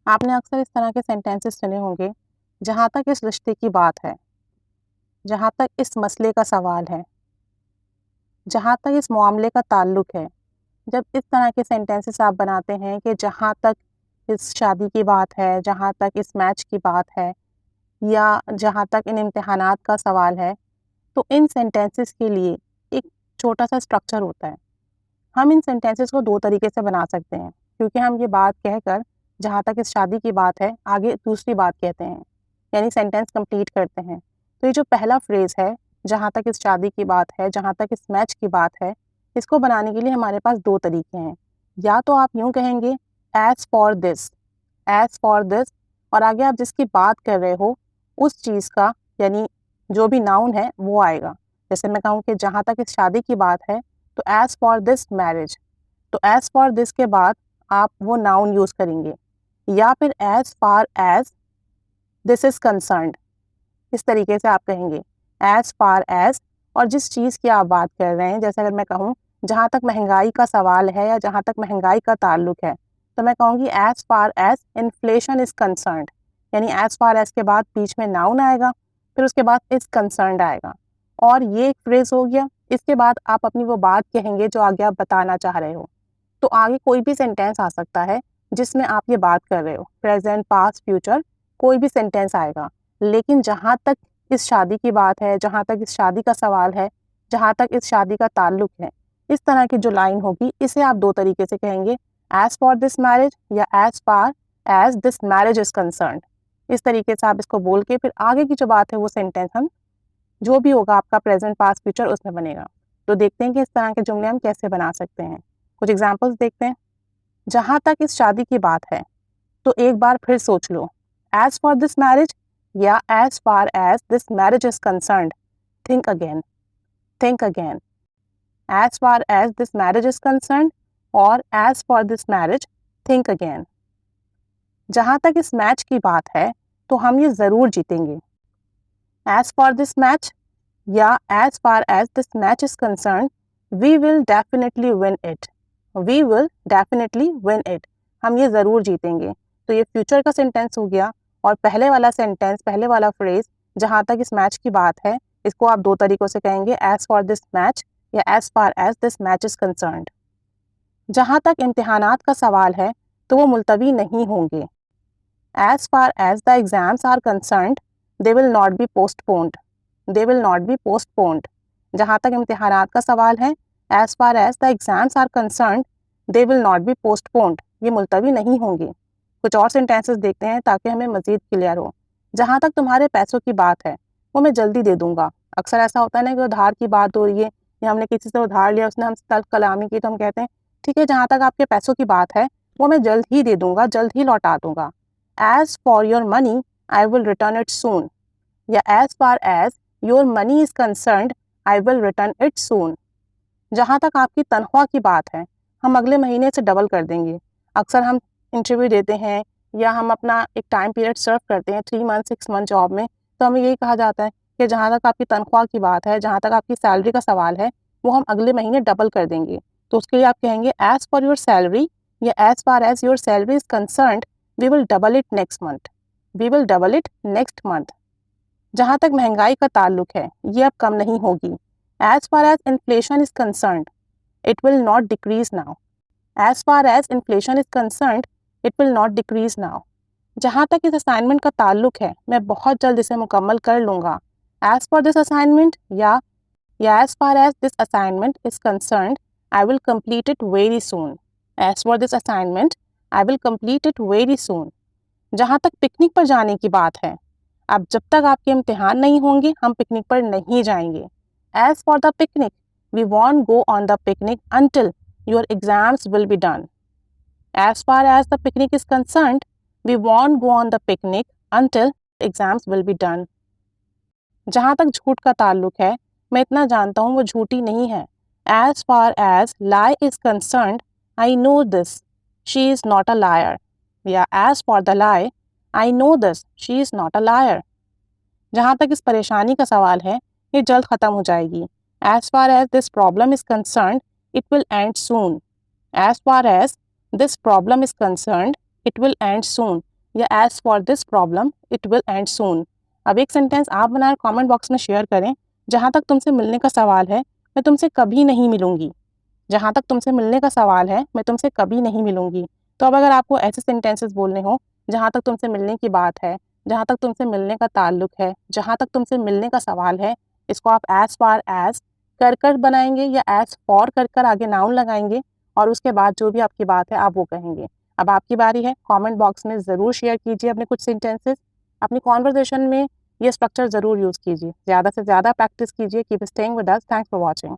आपने अक्सर इस तरह के सेंटेंसेस सुने होंगे, जहाँ तक इस रिश्ते की बात है, जहाँ तक इस मसले का सवाल है, जहाँ तक इस मामले का ताल्लुक है। जब इस तरह के सेंटेंसेस आप बनाते हैं कि जहाँ तक इस शादी की बात है, जहाँ तक इस मैच की बात है या जहाँ तक इन इम्तिहानात का सवाल है, तो इन सेंटेंसेस के लिए एक छोटा-सा स्ट्रक्चर होता है। हम इन सेंटेंसेस को 2 तरीके से बना सकते हैं, क्योंकि हम ये बात कहकर जहाँ तक इस शादी की बात है, आगे दूसरी बात कहते हैं, यानी सेंटेंस कंप्लीट करते हैं। तो ये जो पहला फ्रेज़ है, जहाँ तक इस शादी की बात है, जहाँ तक इस मैच की बात है, इसको बनाने के लिए हमारे पास 2 तरीके हैं। या तो आप यूँ कहेंगे एज़ फॉर दिस और आगे आप जिसकी बात कर रहे हो, उस चीज़ का यानी जो भी नाउन है, वो आएगा। जैसे मैं कहूँ कि जहाँ तक इस शादी की बात है, तो एज़ फॉर दिस मैरिज, तो एज़ फॉर दिस के बाद आप वो नाउन यूज़ करेंगे या फिर as far as this is concerned, इस तरीके से आप कहेंगे एज़ फार एज़। और जिस चीज़ की आप बात कर रहे हैं, जैसे अगर मैं कहूँ जहाँ तक महंगाई का सवाल है या जहाँ तक महंगाई का ताल्लुक है, तो मैं कहूँगी as far as inflation is concerned, यानी एज़ फार एज़ के बाद बीच में नाउन आएगा, फिर उसके बाद इज़ कंसर्न्ड आएगा और ये एक फ्रेज़ हो गया। इसके बाद आप अपनी वो बात कहेंगे जो आगे आप बताना चाह रहे हो। तो आगे कोई भी सेंटेंस आ सकता है जिसमें आप ये बात कर रहे हो, प्रेजेंट, पास्ट, फ्यूचर, कोई भी सेंटेंस आएगा। लेकिन जहाँ तक इस शादी की बात है, जहाँ तक इस शादी का सवाल है, जहाँ तक इस शादी का ताल्लुक है, इस तरह की जो लाइन होगी, इसे आप 2 तरीके से कहेंगे, एज़ फॉर दिस मैरिज या as far as this marriage is concerned. इस तरीके से आप इसको बोल के फिर आगे की जो बात है वो सेंटेंस हम जो भी होगा आपका प्रेजेंट, पास्ट, फ्यूचर उसमें बनेगा। तो देखते हैं कि इस तरह के जुमले हम कैसे बना सकते हैं। कुछ एग्जांपल्स देखते हैं। जहाँ तक इस शादी की बात है, तो एक बार फिर सोच लो, एज़ फॉर दिस मैरिज या as far as this marriage is concerned, think again, think again. As far as this marriage is concerned और as for this marriage, think again. जहाँ तक इस मैच की बात है, तो हम ये ज़रूर जीतेंगे। एज़ फॉर दिस मैच या as far as this match is concerned, we will definitely win it, we will definitely win it. हम ये ज़रूर जीतेंगे। तो ये फ्यूचर का सेंटेंस हो गया और पहले वाला सेंटेंस, पहले वाला फ्रेज़ जहाँ तक इस मैच की बात है, इसको आप 2 तरीकों से कहेंगे, एज़ फॉर दिस मैच या as far as this match is concerned. जहाँ तक इम्तिहानात का सवाल है, तो वो मुलतवी नहीं होंगे। As far as the exams are concerned, they will not be postponed. They will not be postponed. जहाँ तक इम्तिहानात का सवाल है, as far as the exams are concerned, they will not be postponed. ये मुलतवी नहीं होंगे। कुछ और सेंटेंसेस देखते हैं ताकि हमें मज़ीद क्लियर हो। जहाँ तक तुम्हारे पैसों की बात है, वो मैं जल्दी दे दूँगा। अक्सर ऐसा होता है ना कि उधार की बात हो रही है या हमने किसी से उधार लिया, उसने हमसे तल्ख़ कलामी की, तो हम कहते हैं, ठीक है, जहाँ तक आपके पैसों की बात है, वो मैं जल्द ही दे दूँगा, जल्द ही लौटा दूँगा। As for your money, I will return it soon. या as far as your money is concerned, I will return it soon. जहाँ तक आपकी तनख्वाह की बात है, हम अगले महीने से डबल कर देंगे। अक्सर हम इंटरव्यू देते हैं या हम अपना एक टाइम पीरियड सर्व करते हैं 3 मंथ 6 मंथ जॉब में, तो हमें यही कहा जाता है कि जहाँ तक आपकी तनख्वाह की बात है, जहाँ तक आपकी सैलरी का सवाल है, वो हम अगले महीने डबल कर देंगे। तो उसके लिए आप कहेंगे एज़ फॉर योर सैलरी या as far as your salary is concerned, we will double it next month, we will double it next month. जहाँ तक महंगाई का ताल्लुक है, ये अब कम नहीं होगी। As far as inflation is concerned, it will not decrease now. As far as inflation is concerned, it will not decrease now. जहाँ तक इस असाइनमेंट का ताल्लुक है, मैं बहुत जल्द इसे मुकम्मल कर लूँगा। एज़ फॉर दिस असाइनमेंट या as far as this assignment is concerned, I will complete it very soon. As for this assignment, I will complete it very soon. जहाँ तक पिकनिक पर जाने की बात है, अब जब तक आपके इम्तिहान नहीं होंगे, हम पिकनिक पर नहीं जाएंगे। As for the picnic, we won't go on the picnic until your exams will be done. As far as the picnic is concerned, we won't go on the picnic until exams will be done. जहाँ तक झूठ का ताल्लुक है, मैं इतना जानता हूँ वो झूठी नहीं है। As far as lie is concerned, I know this. She is not a liar. या as for the lie, I know this. She is not a liar. जहाँ तक इस परेशानी का सवाल है, ये जल्द ख़त्म हो जाएगी। As far as this problem is concerned, it will end soon. As far as this problem is concerned, it will end soon. या as for this problem it will end soon. अब एक सेंटेंस आप बनाकर comment box में share करें। जहाँ तक तुमसे मिलने का सवाल है, मैं तुमसे कभी नहीं मिलूंगी। जहाँ तक तुमसे मिलने का सवाल है, मैं तुमसे कभी नहीं मिलूंगी। तो अब अगर आपको ऐसे सेंटेंसेस बोलने हो, जहाँ तक तुमसे मिलने की बात है, जहाँ तक तुमसे मिलने का ताल्लुक है, जहाँ तक तुमसे मिलने का सवाल है, इसको आप एज फार एज कर बनाएंगे या एज फॉर कर आगे नाउन लगाएंगे और उसके बाद जो भी आपकी बात है आप वो कहेंगे। अब आपकी बारी है, कमेंट बॉक्स में ज़रूर शेयर कीजिए अपने कुछ सेंटेंसेस। अपनी कॉन्वर्जेशन में ये स्ट्रक्चर ज़रूर यूज़ कीजिए। ज़्यादा से ज़्यादा प्रैक्टिस कीजिए। Keep staying with us. Thanks for watching.